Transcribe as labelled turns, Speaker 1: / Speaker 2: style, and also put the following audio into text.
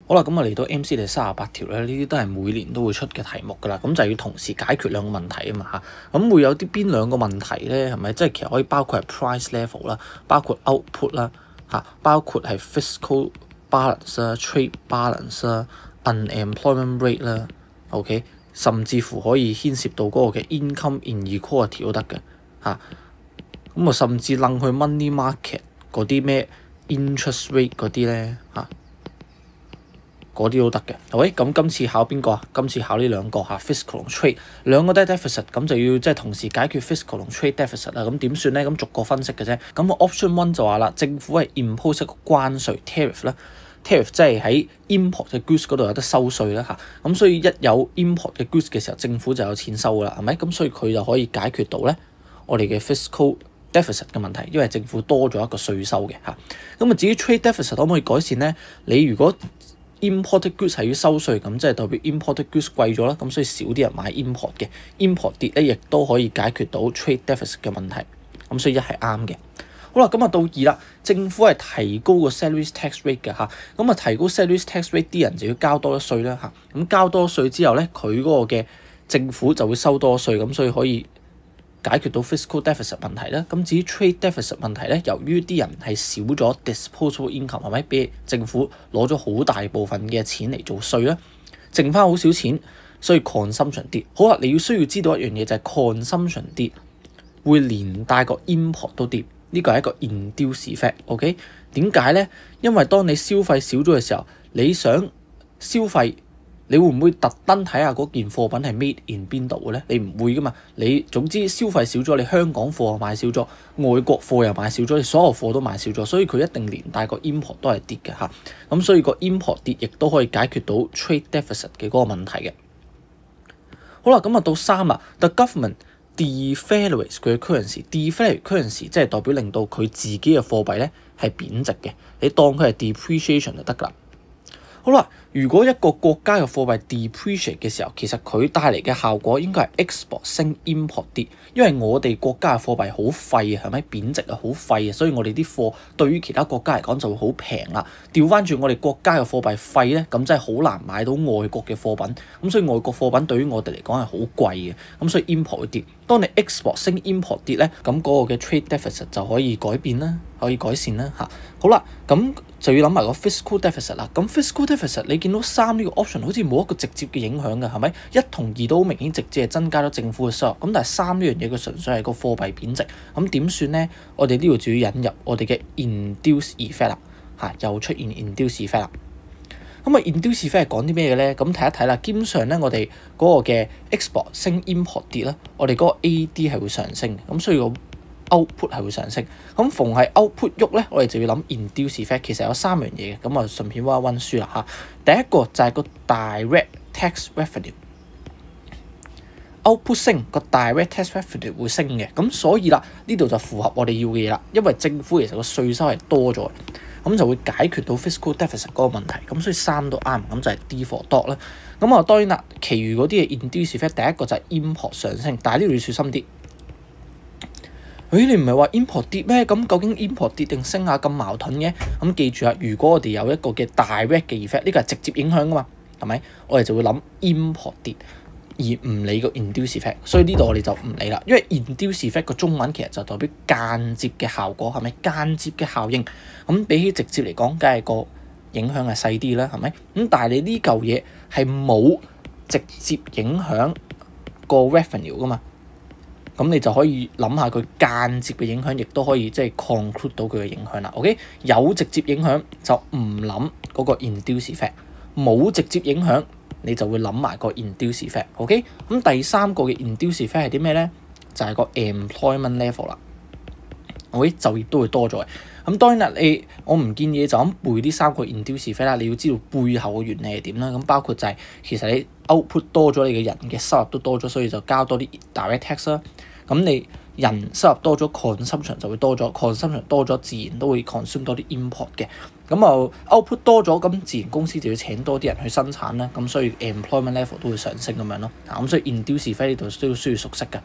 Speaker 1: 好啦，咁啊嚟到 MC 第38條咧，呢啲都係每年都會出嘅題目㗎啦。咁就要同時解決兩個問題啊嘛嚇。咁會有啲邊兩個問題咧？係咪即係其實可以包括係 price level 啦，包括 output 啦嚇，包括係 fiscal balance 啦、trade balance 啦、unemployment rate 啦，OK， 甚至乎可以牽涉到嗰個嘅 income inequality 都得嘅嚇。咁啊，甚至楞去 money market 嗰啲咩 interest rate 嗰啲咧嚇。嗰啲都得嘅，喂，咁今次考邊個啊？今次考呢兩個嚇 fiscal 同 trade 兩個都係 deficit， 咁就要即係同時解決 fiscal 同 trade deficit 啦。咁點算咧？咁逐個分析嘅啫。咁 option one 就話啦，政府係 impose 一個關稅 tariff 啦 ，tariff 即係喺 import 嘅 goods 嗰度有得收稅啦嚇。咁所以一有 import 嘅 goods 嘅時候，政府就有錢收噶啦，係咪？咁所以佢就可以解決到咧我哋嘅 fiscal deficit 嘅問題，因為政府多咗一個稅收嘅嚇。咁啊，至於 trade deficit 可唔可以改善咧？你如果imported goods 係要收稅，咁即係代表 imported goods 貴咗啦，咁所以少啲人買 import 嘅 import 跌咧，亦都可以解決到 trade deficit 嘅問題，咁所以一係啱嘅。好啦，咁啊到二啦，政府係提高個 salary tax rate 嘅嚇，咁啊提高 salary tax rate 啲人就要交多咗稅啦嚇，咁交多稅之後咧，佢嗰個嘅政府就會收多稅，咁所以可以解決到 fiscal deficit 問題啦。咁至於 trade deficit 問題咧，由於啲人係少咗 disposable income， 係咪俾政府攞咗好大部分嘅錢嚟做稅啦，剩翻好少錢，所以 consumption 跌。好啦，你要需要知道一樣嘢就係 consumption 跌會連帶個 import 都跌，呢個係一個 induce effect。OK， 點解咧？因為當你消費少咗嘅時候，你想消費。你會唔會特登睇下嗰件貨品係 made in 邊度嘅咧？你唔會噶嘛。你總之消費少咗，你香港貨又買少咗，外國貨又買少咗，你所有貨都買少咗，所以佢一定連帶個 import 都係跌嘅嚇。咁所以個 import 跌亦都可以解決到 trade deficit 嘅嗰個問題嘅。好啦，咁啊到三啦 ，the government devaluates 佢嘅 currency，devaluate currency 即係代表令到佢自己嘅貨幣咧係貶值嘅，你當佢係 depreciation 就得㗎啦。好啦，如果一個國家嘅貨幣 depreciate 嘅時候，其實佢帶嚟嘅效果應該係 export 升 import 跌，因為我哋國家嘅貨幣好廢啊，係咪貶值啊，好廢啊，所以我哋啲貨對於其他國家嚟講就會好平啦。調翻轉我哋國家嘅貨幣廢咧，咁真係好難買到外國嘅貨品，咁所以外國貨品對於我哋嚟講係好貴嘅，咁所以 import 會跌。當你 export 升 import 跌咧，咁嗰個嘅 trade deficit 就可以改變啦，可以改善啦嚇。好啦，咁就要諗埋個 fiscal deficit 啦。咁 fiscal deficit 你見到三呢個 option 好似冇一個直接嘅影響嘅，係咪？一同二都好明顯直接係增加咗政府嘅收入。咁但係三呢樣嘢佢純粹係個貨幣貶值，咁點算咧？我哋呢度就要引入我哋嘅 induce effect 啦，嚇又出現 induce effect 啦。咁啊 induce effect 係講啲咩嘅咧？咁睇一睇啦。基本上咧，我哋嗰個嘅 export 升 import 跌啦，我哋嗰個 AD 係會上升嘅，咁所以個 output 係會上升。咁逢係 output 喐咧，我哋就要諗 induce effect。其實有三樣嘢嘅，咁啊順便溫一溫書啦嚇。第一個就係個 direct tax revenue。output 升，個 direct tax revenue 會升嘅，咁所以啦，呢度就符合我哋要嘅嘢啦。因為政府其實個稅收係多咗，咁就會解決到 fiscal deficit 嗰個問題。咁所以三都啱，咁就係 D for dot 啦。咁啊當然啦，其餘嗰啲嘅 induce effect，第一個就係 import 上升，但係呢度要小心啲。你唔係話 import 跌咩？咁究竟 import 跌定升啊？咁矛盾嘅。咁記住啊，如果我哋有一個嘅 direct 嘅 effect，呢個係直接影響噶嘛，係咪？我哋就會諗 import 跌，而唔理個 induce effect。所以呢度我哋就唔理啦，因為 induce effect 個中文其實就代表間接嘅效果，係咪？間接嘅效應。咁比起直接嚟講，梗係個影響係細啲啦，係咪？咁但係你呢嚿嘢係冇直接影響個 revenue 噶嘛？咁你就可以諗下佢間接嘅影響，亦都可以即係 conclude 到佢嘅影響啦。OK， 有直接影響就唔諗嗰個 induce effect， 冇直接影響你就會諗埋個 induce effect。OK， 咁第三個嘅 induce effect 係啲咩咧？就係個 employment level 啦。OK， 就業都會多咗嘅。咁當然啦，我唔建議就咁背呢三個 induce effect 啦，你要知道背後嘅原理係點啦。咁包括就係其實你 output 多咗，你嘅人嘅收入都多咗，所以就交多啲 direct tax 啦。咁你人收入多咗 ，consumption 就會多咗 ，consumption 多咗，自然都會 consume 多啲 import 嘅。咁啊 output 多咗，咁自然公司就要請多啲人去生產啦。咁所以 employment level 都會上升咁樣咯。咁所以 induce effect 呢度都需要熟悉㗎。